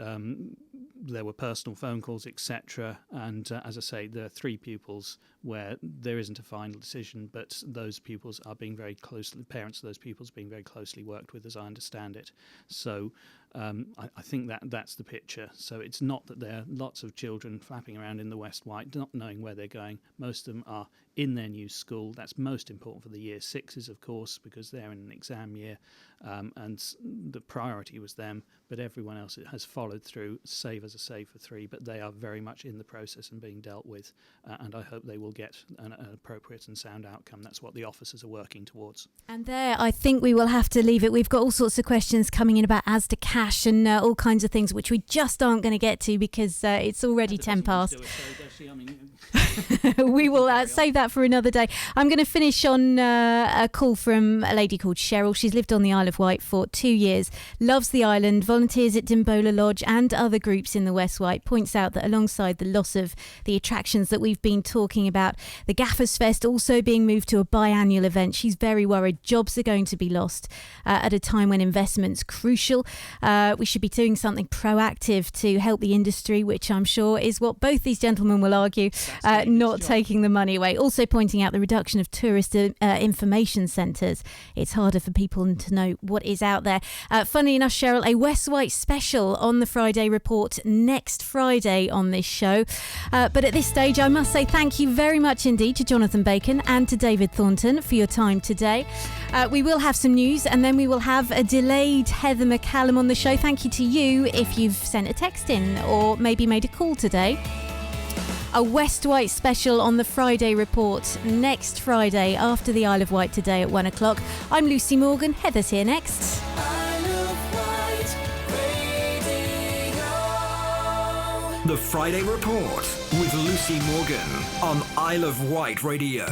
there were personal phone calls, etc. And as I say, there are 3 pupils where there isn't a final decision, but those pupils are being very closely, parents of those pupils being very closely worked with, as I understand it. So I think that's the picture. So it's not that there are lots of children flapping around in the West Wight, not knowing where they're going. Most of them are in their new school. That's most important for the year 6s, of course, because they're in an exam year, and the priority was them. But everyone else has followed through, save as a save for 3, but they are very much in the process and being dealt with, and I hope they will get an appropriate and sound outcome. That's what the officers are working towards. And there, I think we will have to leave it. We've got all sorts of questions coming in about Asda cash and all kinds of things, which we just aren't going to get to because it's already 10 past. We will save that for another day. I'm going to finish on a call from a lady called Cheryl. She's lived on the Isle of Wight for 2 years, loves the island, volunteers at Dimbola Lodge and other groups in the West Wight, points out that alongside the loss of the attractions that we've been talking about, the Gaffers Fest also being moved to a biannual event, she's very worried jobs are going to be lost at a time when investment's crucial. We should be doing something proactive to help the industry, which I'm sure is what both these gentlemen will argue, not taking the money away. Also pointing out the reduction of tourist information centres. It's harder for people to know what is out there. Funnily enough, Cheryl, a West Wight special on the Friday Report next Friday on this show. But at this stage, I must say thank you very much indeed to Jonathan Bacon and to David Thornton for your time today. We will have some news and then we will have a delayed Heather McCallum on the show. Thank you to you if you've sent a text in or maybe made a call today. A West Wight special on the Friday Report next Friday after the Isle of Wight today at 1 o'clock. I'm Lucy Morgan. Heather's here next. The Friday Report with Lucy Morgan on Isle of Wight Radio.